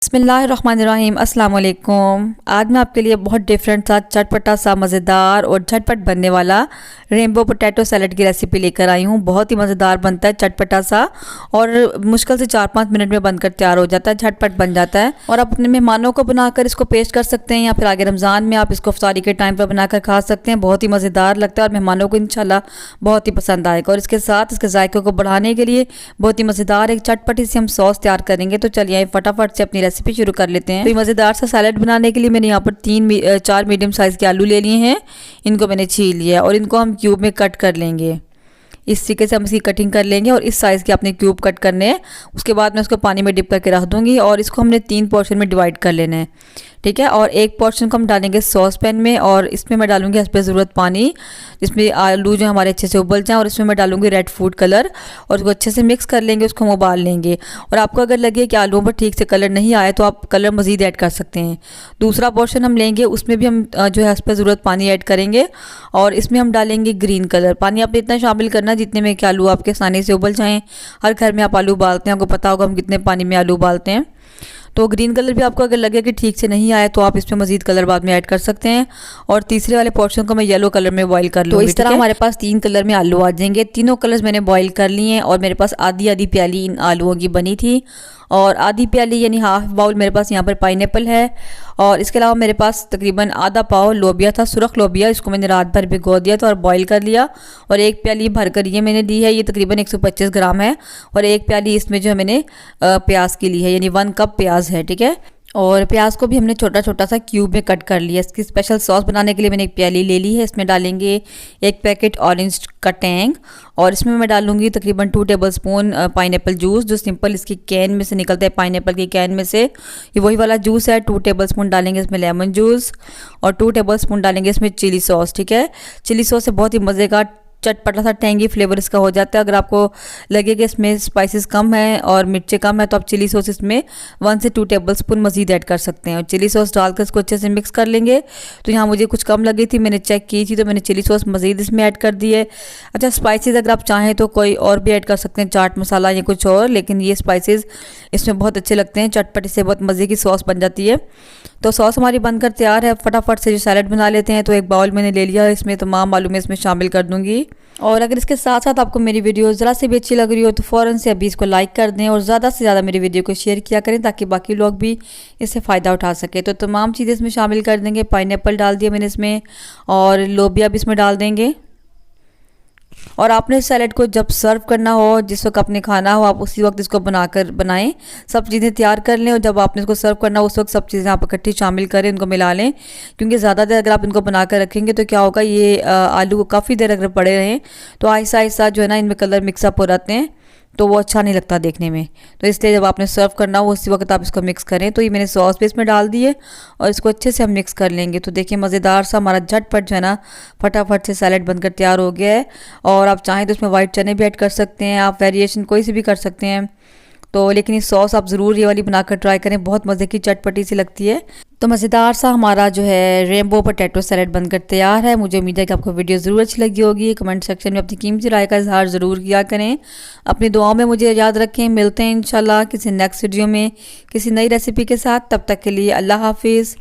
बिस्मिल्लाहिर्रहमानिर्रहीम अस्सलाम वालेकुम। आज मैं आपके लिए बहुत डिफरेंट सा चटपटा सा मज़ेदार और झटपट बनने वाला रेनबो पोटैटो सैलड की रेसिपी लेकर आई हूँ। बहुत ही मज़ेदार बनता है, चटपटा सा, और मुश्किल से 4-5 मिनट में बनकर तैयार हो जाता है, झटपट बन जाता है। और आप अपने मेहमानों को बनाकर इसको पेश कर सकते हैं या फिर आगे रमज़ान में आप इसको इफ्तारी के टाइम पर बनाकर खा सकते हैं। बहुत ही मज़ेदार लगता है और मेहमानों को इंशाल्लाह बहुत ही पसंद आएगा। और इसके साथ इसके जायके को बढ़ाने के लिए बहुत ही मज़ेदार एक चटपटी सी हम सॉस तैयार करेंगे। तो चलिए फटाफट से अपनी रेसिपी शुरू कर लेते हैं। तो मज़ेदार सा सैलड बनाने के लिए मैंने यहाँ पर 4 मीडियम साइज़ के आलू ले लिए हैं। इनको मैंने छील लिया और इनको हम क्यूब में कट कर लेंगे। इस तरीके से हम इसकी कटिंग कर लेंगे और इस साइज़ के अपने क्यूब कट करने हैं। उसके बाद मैं उसको पानी में डिप करके रख दूँगी और इसको हमने 3 पोर्शन में डिवाइड कर लेना है, ठीक है। और एक पोर्शन को हम डालेंगे सॉस पैन में और इसमें मैं डालूंगी इस पर ज़रूरत पानी, जिसमें आलू जो हमारे अच्छे से उबल जाएँ। और इसमें मैं डालूंगी रेड फूड कलर और उसको अच्छे से मिक्स कर लेंगे, उसको हम उबाल लेंगे। और आपको अगर लगे कि आलूओं पर ठीक से कलर नहीं आया तो आप कलर मज़ीद ऐड कर सकते हैं। दूसरा पोर्शन हम लेंगे, उसमें भी हम जो है इस पर ज़रूरत पानी ऐड करेंगे और इसमें हम डालेंगे ग्रीन कलर। पानी आपने इतना शामिल करना जितने में कि आलू आपके आसानी से उबल जाएँ। हर घर में आप आलू उबालते हैं, आपको पता होगा हम कितने पानी में आलू उबालते हैं। तो ग्रीन कलर भी आपको अगर लगे कि ठीक से नहीं आया तो आप इसमें मज़ीद कलर बाद में ऐड कर सकते हैं। और तीसरे वाले पोर्शन को मैं येलो कलर में बॉईल कर लूँगी। तो इस तरह हमारे पास 3 कलर में आलू आ जाएंगे। तीनों कलर्स मैंने बॉईल कर लिए हैं और मेरे पास आधी आधी प्याली इन आलूओं की बनी थी और आधी प्याली यानी हाफ बाउल मेरे पास यहाँ पर पाइनएप्पल है। और इसके अलावा मेरे पास तकरीबन आधा पाव लोबिया था, सुरख लोबिया। इसको मैंने रात भर भिगो दिया था और बॉईल कर लिया। और एक प्याली भरकर ये मैंने दी है, ये तकरीबन 125 ग्राम है। और एक प्याली इसमें जो है मैंने प्याज की ली है, यानी 1 कप प्याज है, ठीक है। और प्याज को भी हमने छोटा छोटा सा क्यूब में कट कर लिया। इसकी स्पेशल सॉस बनाने के लिए मैंने एक प्याली ले ली है। इसमें डालेंगे 1 पैकेट ऑरेंज का टैंग और इसमें मैं डालूंगी तकरीबन 2 टेबलस्पून पाइनएप्पल जूस, जो सिंपल इसकी कैन में से निकलता है, पाइनएप्पल की कैन में से, ये वही वाला जूस है। 2 टेबलस्पून डालेंगे इसमें लेमन जूस और 2 टेबलस्पून डालेंगे इसमें चिली सॉस, ठीक है। चिली सॉस से बहुत ही मज़े का चटपटा सा टेंगी फ्लेवर इसका हो जाता है। अगर आपको लगे कि इसमें स्पाइसेस कम है और मिर्चें कम है तो आप चिली सॉस इसमें 1 से 2 टेबलस्पून मज़ीद ऐड कर सकते हैं। और चिली सॉस डालकर इसको अच्छे से मिक्स कर लेंगे। तो यहाँ मुझे कुछ कम लगी थी, मैंने चेक की थी, तो मैंने चिली सॉस मज़ीद इसमें ऐड कर दी है। अच्छा, स्पाइसेस अगर आप चाहें तो कोई और भी ऐड कर सकते हैं, चाट मसाला या कुछ और, लेकिन ये स्पाइसेस इसमें बहुत अच्छे लगते हैं, चटपटे से बहुत मज़े की सॉस बन जाती है। तो सॉस हमारी बनकर तैयार है। फटाफट से जो सैलड बना लेते हैं। तो एक बाउल मैंने ले लिया, इसमें तमाम आलू मैं इसमें शामिल कर दूँगी। और अगर इसके साथ साथ आपको मेरी वीडियो ज़रा से भी अच्छी लग रही हो तो फ़ौरन से अभी इसको लाइक कर दें और ज़्यादा से ज़्यादा मेरी वीडियो को शेयर किया करें ताकि बाकी लोग भी इससे फ़ायदा उठा सके। तो तमाम चीज़ें इसमें शामिल कर देंगे। पाइनएप्पल डाल दिया मैंने इसमें और लोबिया भी इसमें डाल देंगे। और आपने सैलड को जब सर्व करना हो, जिस वक्त आपने खाना हो, आप उसी वक्त इसको बनाएं। सब चीज़ें तैयार कर लें और जब आपने इसको सर्व करना हो उस वक्त सब चीज़ें आप इकट्ठी शामिल करें, इनको मिला लें। क्योंकि ज़्यादा देर अगर आप इनको बनाकर रखेंगे तो क्या होगा, ये आलू काफ़ी देर अगर पड़े रहें तो आहिस्ता आहिस्ता जो है ना इनमें कलर मिक्सअप हो जाते हैं, तो वो अच्छा नहीं लगता देखने में। तो इसलिए जब आपने सर्व करना हो उसी वक्त आप इसको मिक्स करें। तो ये मैंने सॉस भी इसमें डाल दी है और इसको अच्छे से हम मिक्स कर लेंगे। तो देखिए मज़ेदार सा हमारा झटपट जो है ना फटाफट से सैलड बनकर तैयार हो गया है। और आप चाहें तो इसमें वाइट चने भी ऐड कर सकते हैं, आप वेरिएशन कोई सी भी कर सकते हैं। तो लेकिन ये सॉस आप ज़रूर ये वाली बनाकर ट्राई करें, बहुत मज़े की चटपटी सी लगती है। तो मज़ेदार सा हमारा जो है रेनबो पोटैटो सैलड बनकर तैयार है। मुझे उम्मीद है कि आपको वीडियो ज़रूर अच्छी लगी होगी। कमेंट सेक्शन में अपनी कीमती राय का इजहार ज़रूर किया करें। अपनी दुआओं में मुझे याद रखें। मिलते हैं इंशाल्लाह किसी नेक्स्ट वीडियो में किसी नई रेसिपी के साथ। तब तक के लिए अल्लाह हाफिज़।